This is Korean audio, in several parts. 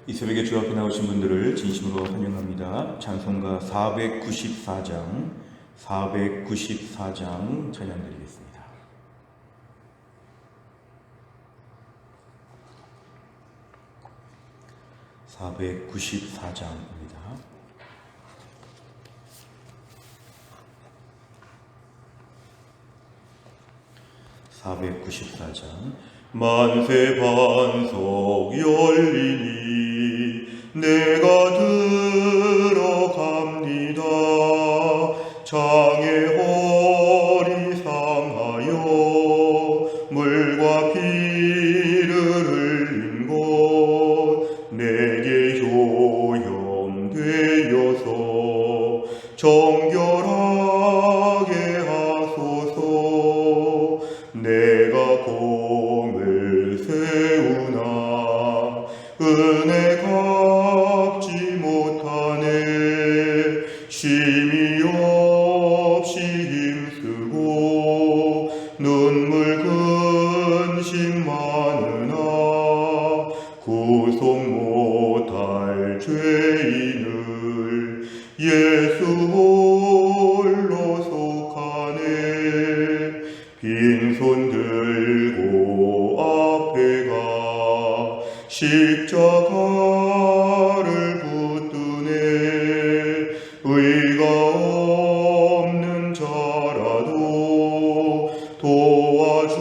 이 새벽에 주 앞에 나오신 분들을 진심으로 환영합니다. 찬송가 494장 찬양드리겠습니다. 494장입니다. 만세 반석 열리니 내가 들어갑니다. 장의 허리 상하여 물과 피를 흘린 곳 내게 효염되어서 정결하게 하소서. 내가 공을 세우나 은혜 갚지 못하네. 쉼이 없이 힘쓰고 눈물 근심 많으나 구속 못할 죄인을 예수 홀로 속하네. 빈손 들고 앞에 가 십자가를 붙드네. 의가 없는 자라도 도와주심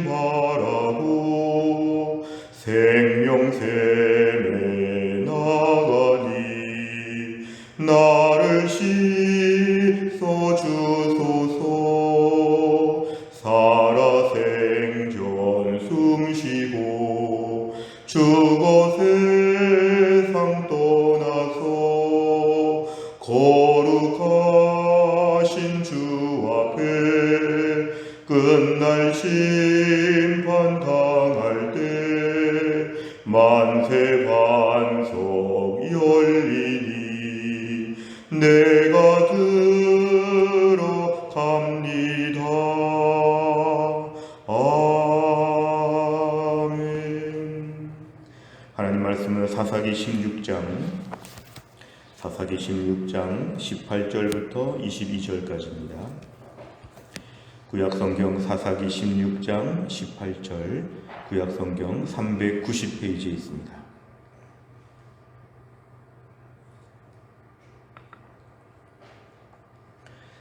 바라고 생명샘에 나가니 나를 씻어주소서. 살아생전 숨쉬고 죽어 세상 떠나서 거룩하신 주 앞에 끝날 심판 당할 때 만세 반석 열리니 내가 들어갑니다. 아멘. 하나님 말씀은 사사기 16장 18절부터 22절까지입니다. 구약성경 사사기 16장 18절, 구약성경 390페이지에 있습니다.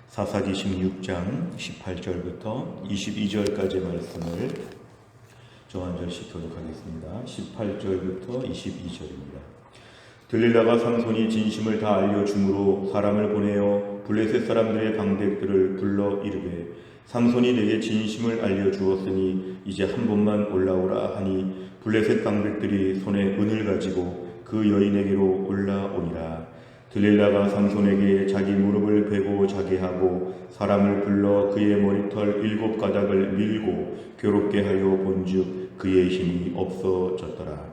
사사기 16장 18절부터 22절까지의 말씀을 저 한 절씩 교독하겠습니다. 18절부터 22절입니다. 들릴라가 삼손이 진심을 다 알려줌으로 사람을 보내어 블레셋 사람들의 방백들을 불러 이르되 삼손이 내게 진심을 알려주었으니 이제 한 번만 올라오라 하니 블레셋 방백들이 손에 은을 가지고 그 여인에게로 올라오니라. 들릴라가 삼손에게 자기 무릎을 베고 자게 하고 사람을 불러 그의 머리털 7가닥을 밀고 괴롭게 하여 본즉 그의 힘이 없어졌더라.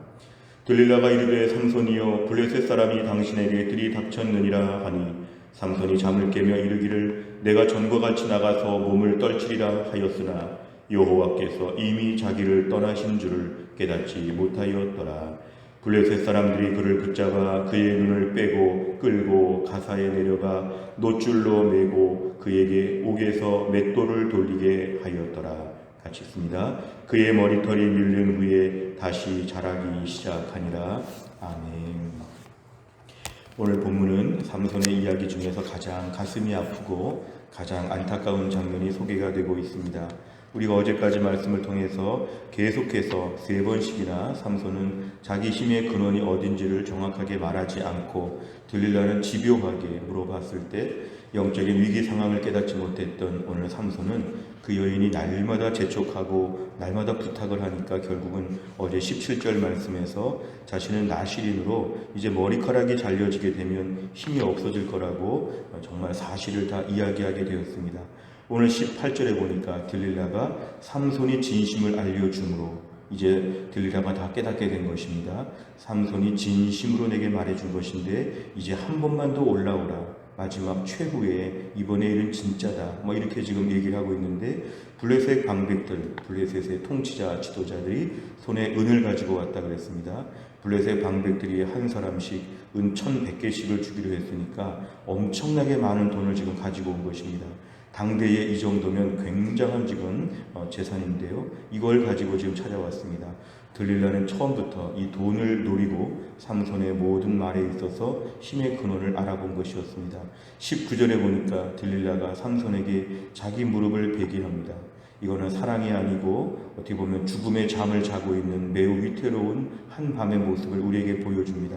들릴라가 이르되 삼손이여 블레셋 사람이 당신에게 들이닥쳤느니라 하니 삼손이 잠을 깨며 이르기를 내가 전과 같이 나가서 몸을 떨치리라 하였으나 여호와께서 이미 자기를 떠나신 줄을 깨닫지 못하였더라. 블레셋 사람들이 그를 붙잡아 그의 눈을 빼고 끌고 가사에 내려가 놋줄로 매고 그에게 옥에서 맷돌을 돌리게 하였더라. 같이 있습니다. 그의 머리털이 밀린 후에 다시 자라기 시작하니라. 아멘. 오늘 본문은 삼손의 이야기 중에서 가장 가슴이 아프고 가장 안타까운 장면이 소개가 되고 있습니다. 우리가 어제까지 말씀을 통해서 계속해서 3번씩이나 삼손은 자기 힘의 근원이 어딘지를 정확하게 말하지 않고 들릴라는 집요하게 물어봤을 때 영적인 위기 상황을 깨닫지 못했던 오늘 삼손은 그 여인이 날마다 재촉하고 날마다 부탁을 하니까 결국은 어제 17절 말씀에서 자신은 나시린으로 이제 머리카락이 잘려지게 되면 힘이 없어질 거라고 정말 사실을 다 이야기하게 되었습니다. 오늘 18절에 보니까 들릴라가 삼손이 진심을 알려줌으로 이제 들릴라가 다 깨닫게 된 것입니다. 삼손이 진심으로 내게 말해준 것인데 이제 한 번만 더 올라오라. 마지막 최후의 이번에 일은 진짜다. 뭐 이렇게 지금 얘기를 하고 있는데 블레셋 방백들, 블레셋의 통치자 지도자들이 손에 은을 가지고 왔다 그랬습니다. 블레셋 방백들이 한 사람씩 은 1,100개씩을 주기로 했으니까 엄청나게 많은 돈을 지금 가지고 온 것입니다. 당대에 이 정도면 굉장한 지금 재산인데요. 이걸 가지고 지금 찾아왔습니다. 들릴라는 처음부터 이 돈을 노리고 삼손의 모든 말에 있어서 힘의 근원을 알아본 것이었습니다. 19절에 보니까 들릴라가 삼손에게 자기 무릎을 베게 합니다. 이거는 사랑이 아니고 어떻게 보면 죽음의 잠을 자고 있는 매우 위태로운 한 밤의 모습을 우리에게 보여줍니다.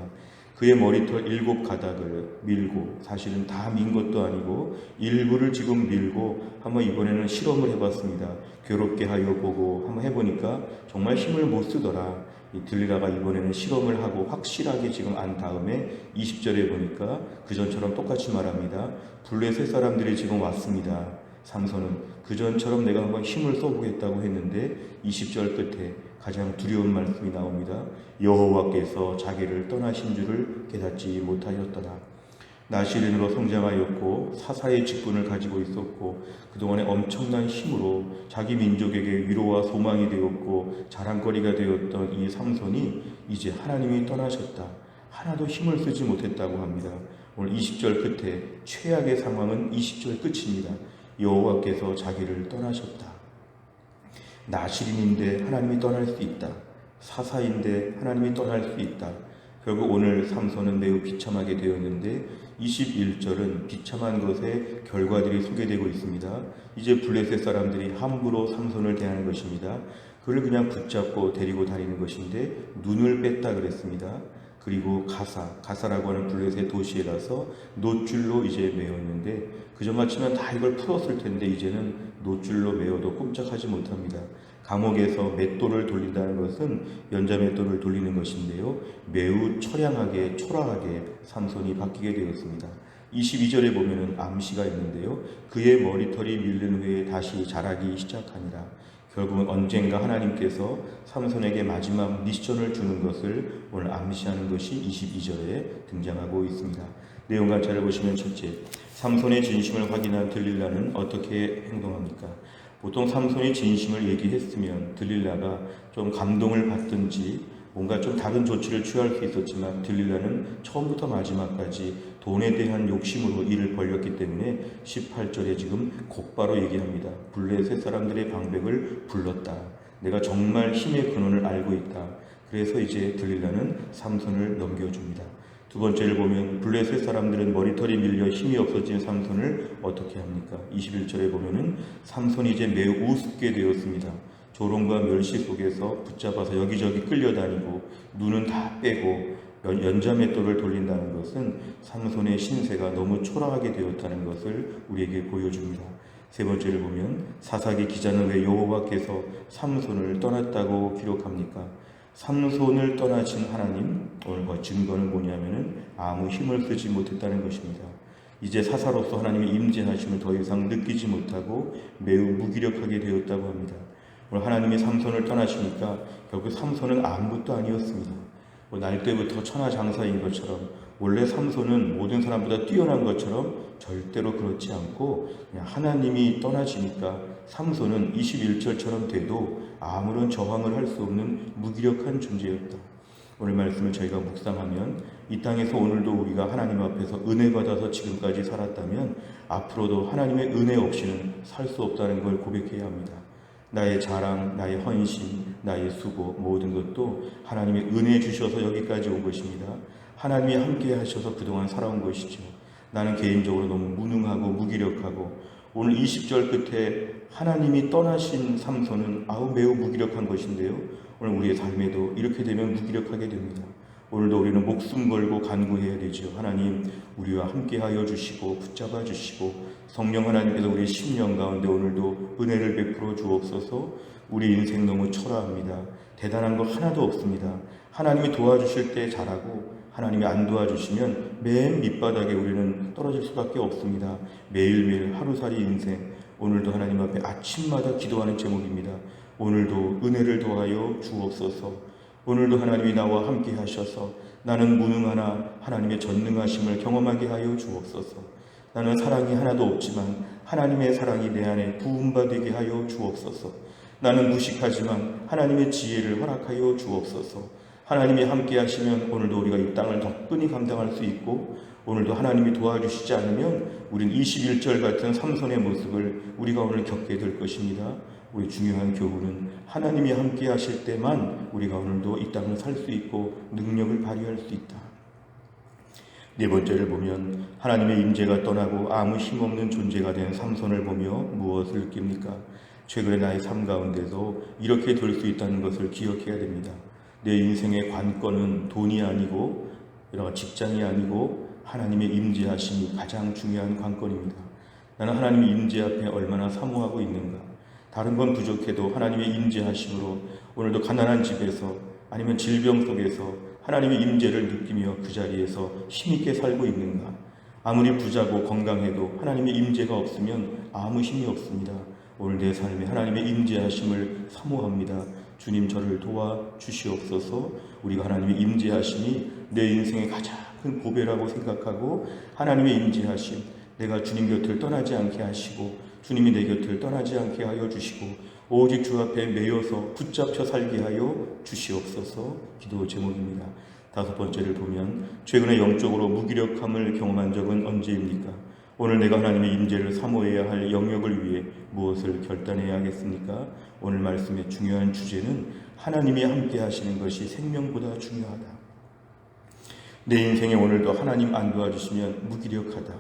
그의 머리털 7가닥을 밀고, 사실은 다 민 것도 아니고 일부를 지금 밀고 한번 이번에는 실험을 해봤습니다. 괴롭게 하여 보고 한번 해보니까 정말 힘을 못 쓰더라. 이 들리라가 이번에는 실험을 하고 확실하게 지금 안 다음에 20절에 보니까 그전처럼 똑같이 말합니다. 블레셋 사람들이 지금 왔습니다. 삼손은 그전처럼 내가 한번 힘을 써보겠다고 했는데 20절 끝에 가장 두려운 말씀이 나옵니다. 여호와께서 자기를 떠나신 줄을 깨닫지 못하였더라. 나시린으로 성장하였고 사사의 직분을 가지고 있었고 그동안에 엄청난 힘으로 자기 민족에게 위로와 소망이 되었고 자랑거리가 되었던 이 삼손이 이제 하나님이 떠나셨다. 하나도 힘을 쓰지 못했다고 합니다. 오늘 20절 끝에 최악의 상황은 20절 끝입니다. 여호와께서 자기를 떠나셨다. 나시린인데 하나님이 떠날 수 있다. 사사인데 하나님이 떠날 수 있다. 결국 오늘 삼손은 매우 비참하게 되었는데 21절은 비참한 것의 결과들이 소개되고 있습니다. 이제 블레셋 사람들이 함부로 삼손을 대하는 것입니다. 그를 그냥 붙잡고 데리고 다니는 것인데 눈을 뺐다 그랬습니다. 그리고 가사라고 하는 블레셋 도시에 가서 놋줄로 이제 메었는데 그전만 치면 다 이걸 풀었을 텐데 이제는 놋줄로 메어도 꼼짝하지 못합니다. 감옥에서 맷돌을 돌린다는 것은 연자맷돌을 돌리는 것인데요. 매우 처량하게 초라하게 삼손이 바뀌게 되었습니다. 22절에 보면은 암시가 있는데요. 그의 머리털이 밀린 후에 다시 자라기 시작하니라. 결국은 언젠가 하나님께서 삼손에게 마지막 미션을 주는 것을 오늘 암시하는 것이 22절에 등장하고 있습니다. 내용 관찰을 보시면 첫째, 삼손의 진심을 확인한 들릴라는 어떻게 행동합니까? 보통 삼손이 진심을 얘기했으면 들릴라가 좀 감동을 받든지 뭔가 좀 다른 조치를 취할 수 있었지만 들릴라는 처음부터 마지막까지 돈에 대한 욕심으로 일을 벌였기 때문에 18절에 지금 곧바로 얘기합니다. 블레셋 사람들의 방백을 불렀다. 내가 정말 힘의 근원을 알고 있다. 그래서 이제 들릴라는 삼손을 넘겨줍니다. 두 번째를 보면 블레셋 사람들은 머리털이 밀려 힘이 없어진 삼손을 어떻게 합니까? 21절에 보면은 삼손이 이제 매우 우습게 되었습니다. 조롱과 멸시 속에서 붙잡아서 여기저기 끌려다니고 눈은 다 빼고 연자맷돌을 돌린다는 것은 삼손의 신세가 너무 초라하게 되었다는 것을 우리에게 보여줍니다. 세 번째를 보면 사사기 기자는 왜 여호와께서 삼손을 떠났다고 기록합니까? 삼손을 떠나신 하나님, 오늘 그 증거는 뭐냐면은 아무 힘을 쓰지 못했다는 것입니다. 이제 사사로서 하나님의 임재하심을 더 이상 느끼지 못하고 매우 무기력하게 되었다고 합니다. 오늘 하나님이 삼손을 떠나시니까 결국 삼손은 아무것도 아니었습니다. 날 때부터 천하장사인 것처럼 원래 삼손은 모든 사람보다 뛰어난 것처럼 절대로 그렇지 않고 그냥 하나님이 떠나시니까 삼손은 21절처럼 돼도 아무런 저항을 할 수 없는 무기력한 존재였다. 오늘 말씀을 저희가 묵상하면 이 땅에서 오늘도 우리가 하나님 앞에서 은혜 받아서 지금까지 살았다면 앞으로도 하나님의 은혜 없이는 살 수 없다는 걸 고백해야 합니다. 나의 자랑, 나의 헌신, 나의 수고 모든 것도 하나님의 은혜 주셔서 여기까지 온 것입니다. 하나님이 함께 하셔서 그동안 살아온 것이죠. 나는 개인적으로 너무 무능하고 무기력하고 오늘 20절 끝에 하나님이 떠나신 삼손은 매우 무기력한 것인데요. 오늘 우리의 삶에도 이렇게 되면 무기력하게 됩니다. 오늘도 우리는 목숨 걸고 간구해야 되죠. 하나님 우리와 함께하여 주시고 붙잡아 주시고 성령 하나님께서 우리의 심령 가운데 오늘도 은혜를 베풀어 주옵소서. 우리 인생 너무 초라합니다. 대단한 거 하나도 없습니다. 하나님이 도와주실 때 잘하고 하나님이 안 도와주시면 맨 밑바닥에 우리는 떨어질 수밖에 없습니다. 매일매일 하루살이 인생, 오늘도 하나님 앞에 아침마다 기도하는 제목입니다. 오늘도 은혜를 더하여 주옵소서. 오늘도 하나님이 나와 함께 하셔서 나는 무능하나 하나님의 전능하심을 경험하게 하여 주옵소서. 나는 사랑이 하나도 없지만 하나님의 사랑이 내 안에 부음받게 하여 주옵소서. 나는 무식하지만 하나님의 지혜를 허락하여 주옵소서. 하나님이 함께 하시면 오늘도 우리가 이 땅을 덕분히 감당할 수 있고, 오늘도 하나님이 도와주시지 않으면 우린 21절 같은 삼손의 모습을 우리가 오늘 겪게 될 것입니다. 우리 중요한 교훈은 하나님이 함께 하실 때만 우리가 오늘도 이 땅을 살 수 있고 능력을 발휘할 수 있다. 네 번째를 보면 하나님의 임재가 떠나고 아무 힘없는 존재가 된 삼손을 보며 무엇을 느낍니까? 최근에 나의 삶 가운데서 이렇게 될 수 있다는 것을 기억해야 됩니다. 내 인생의 관건은 돈이 아니고 이런 직장이 아니고 하나님의 임재하심이 가장 중요한 관건입니다. 나는 하나님의 임재 앞에 얼마나 사모하고 있는가? 다른 건 부족해도 하나님의 임재하심으로 오늘도 가난한 집에서 아니면 질병 속에서 하나님의 임재를 느끼며 그 자리에서 힘있게 살고 있는가? 아무리 부자고 건강해도 하나님의 임재가 없으면 아무 힘이 없습니다. 오늘 내 삶에 하나님의 임재하심을 사모합니다. 주님, 저를 도와주시옵소서. 우리가 하나님의 임재하심이 내 인생의 가장 큰 보배라고 생각하고, 하나님의 임재하심, 내가 주님 곁을 떠나지 않게 하시고 주님이 내 곁을 떠나지 않게 하여 주시고 오직 주 앞에 매여서 붙잡혀 살게 하여 주시옵소서. 기도 제목입니다. 다섯 번째를 보면 최근에 영적으로 무기력함을 경험한 적은 언제입니까? 오늘 내가 하나님의 임재를 사모해야 할 영역을 위해 무엇을 결단해야 하겠습니까? 오늘 말씀의 중요한 주제는 하나님이 함께 하시는 것이 생명보다 중요하다. 내 인생에 오늘도 하나님 안 도와주시면 무기력하다.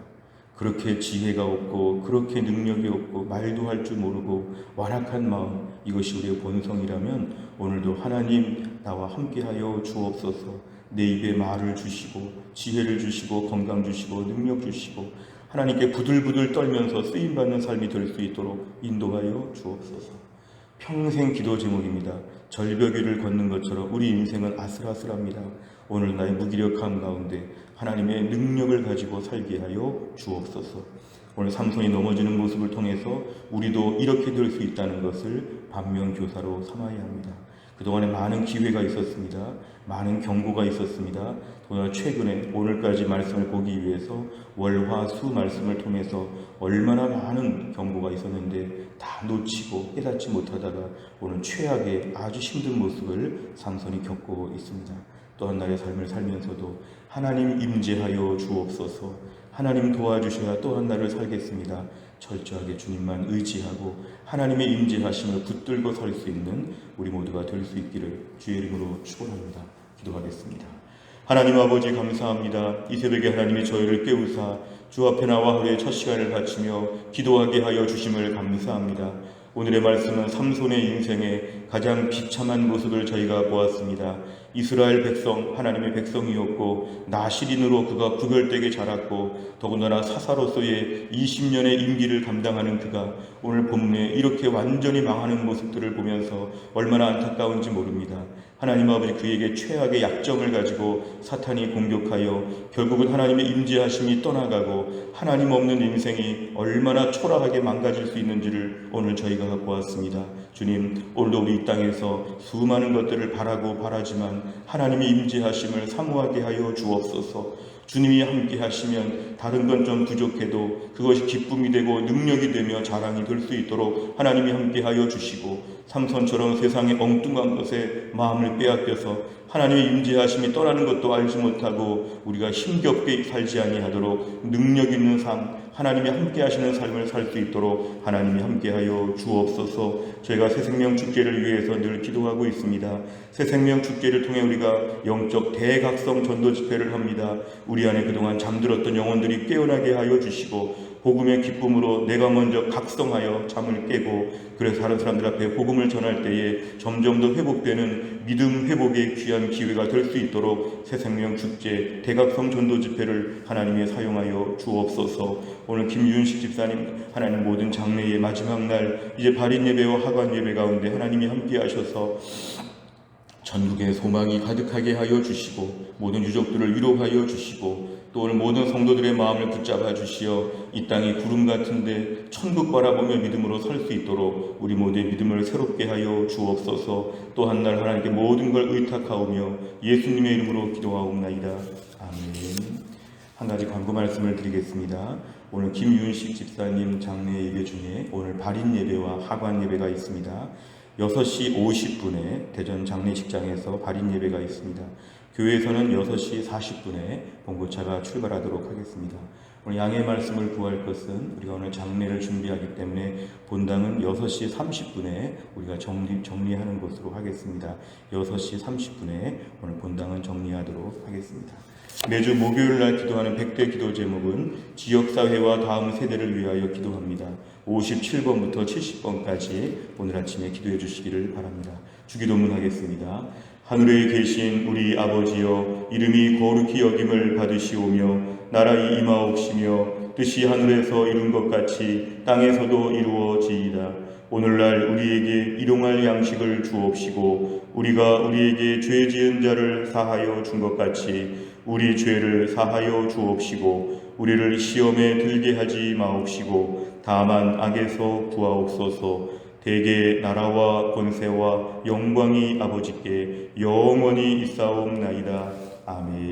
그렇게 지혜가 없고 그렇게 능력이 없고 말도 할 줄 모르고 완악한 마음, 이것이 우리의 본성이라면 오늘도 하나님 나와 함께하여 주옵소서. 내 입에 말을 주시고 지혜를 주시고 건강 주시고 능력 주시고 하나님께 부들부들 떨면서 쓰임받는 삶이 될 수 있도록 인도하여 주옵소서. 평생 기도 제목입니다. 절벽 위를 걷는 것처럼 우리 인생은 아슬아슬합니다. 오늘 나의 무기력함 가운데 하나님의 능력을 가지고 살게 하여 주옵소서. 오늘 삼손이 넘어지는 모습을 통해서 우리도 이렇게 될 수 있다는 것을 반면교사로 삼아야 합니다. 그동안에 많은 기회가 있었습니다. 많은 경고가 있었습니다. 더나 최근에 오늘까지 말씀을 보기 위해서 월화수 말씀을 통해서 얼마나 많은 경고가 있었는데 다 놓치고 깨닫지 못하다가 오늘 최악의 아주 힘든 모습을 삼손이 겪고 있습니다. 또 한 날의 삶을 살면서도 하나님 임재하여 주옵소서. 하나님 도와주셔야 또 한 날을 살겠습니다. 철저하게 주님만 의지하고 하나님의 임재하심을 붙들고 설 수 있는 우리 모두가 될 수 있기를 주의 이름으로 축원합니다. 기도하겠습니다. 하나님 아버지 감사합니다. 이 새벽에 하나님이 저희를 깨우사 주 앞에 나와 하루의 첫 시간을 바치며 기도하게 하여 주심을 감사합니다. 오늘의 말씀은 삼손의 인생의 가장 비참한 모습을 저희가 보았습니다. 이스라엘 백성, 하나님의 백성이었고 나실인으로 그가 구별되게 자랐고 더군다나 사사로서의 20년의 임기를 감당하는 그가 오늘 본문에 이렇게 완전히 망하는 모습들을 보면서 얼마나 안타까운지 모릅니다. 하나님 아버지, 그에게 최악의 약점을 가지고 사탄이 공격하여 결국은 하나님의 임재하심이 떠나가고 하나님 없는 인생이 얼마나 초라하게 망가질 수 있는지를 오늘 저희가 보았습니다. 주님, 오늘도 우리 이 땅에서 수많은 것들을 바라고 바라지만 하나님의 임재하심을 사모하게 하여 주옵소서. 주님이 함께 하시면 다른 건 좀 부족해도 그것이 기쁨이 되고 능력이 되며 자랑이 될 수 있도록 하나님이 함께 하여 주시고, 삼손처럼 세상의 엉뚱한 것에 마음을 빼앗겨서 하나님의 임재하심이 떠나는 것도 알지 못하고 우리가 힘겹게 살지 아니하도록 능력 있는 삶, 하나님이 함께 하시는 삶을 살 수 있도록 하나님이 함께 하여 주옵소서. 저희가 새생명 축제를 위해서 늘 기도하고 있습니다. 새생명 축제를 통해 우리가 영적 대각성 전도 집회를 합니다. 우리 안에 그동안 잠들었던 영혼들이 깨어나게 하여 주시고 복음의 기쁨으로 내가 먼저 각성하여 잠을 깨고, 그래서 다른 사람들 앞에 복음을 전할 때에 점점 더 회복되는 믿음 회복의 귀한 기회가 될 수 있도록 새생명 축제 대각성 전도 집회를 하나님이 사용하여 주옵소서. 오늘 김윤식 집사님, 하나님 모든 장례의 마지막 날 이제 발인 예배와 하관 예배 가운데 하나님이 함께 하셔서 전국에 소망이 가득하게 하여 주시고 모든 유족들을 위로하여 주시고 또 오늘 모든 성도들의 마음을 붙잡아 주시어 이 땅이 구름 같은데 천국 바라보며 믿음으로 살 수 있도록 우리 모두의 믿음을 새롭게 하여 주옵소서. 또 한 날 하나님께 모든 걸 의탁하오며 예수님의 이름으로 기도하옵나이다. 아멘. 한 가지 광고 말씀을 드리겠습니다. 오늘 김윤식 집사님 장례 예배 중에 오늘 발인 예배와 하관 예배가 있습니다. 6시 50분에 대전 장례식장에서 발인 예배가 있습니다. 교회에서는 6시 40분에 봉고차가 출발하도록 하겠습니다. 오늘 양해 말씀을 구할 것은 우리가 오늘 장례를 준비하기 때문에 본당은 6시 30분에 우리가 정리하는 것으로 하겠습니다. 6시 30분에 오늘 본당은 정리하도록 하겠습니다. 매주 목요일 날 기도하는 100대 기도 제목은 지역사회와 다음 세대를 위하여 기도합니다. 57번부터 70번까지 오늘 아침에 기도해 주시기를 바랍니다. 주기도문 하겠습니다. 하늘에 계신 우리 아버지여, 이름이 거룩히 여김을 받으시오며 나라의 임하옵시며 뜻이 하늘에서 이룬 것 같이 땅에서도 이루어지이다. 오늘날 우리에게 일용할 양식을 주옵시고 우리가 우리에게 죄 지은 자를 사하여 준 것 같이 우리 죄를 사하여 주옵시고 우리를 시험에 들게 하지 마옵시고 다만 악에서 구하옵소서. 대개 나라와 권세와 영광이 아버지께 영원히 있사옵나이다. 아멘.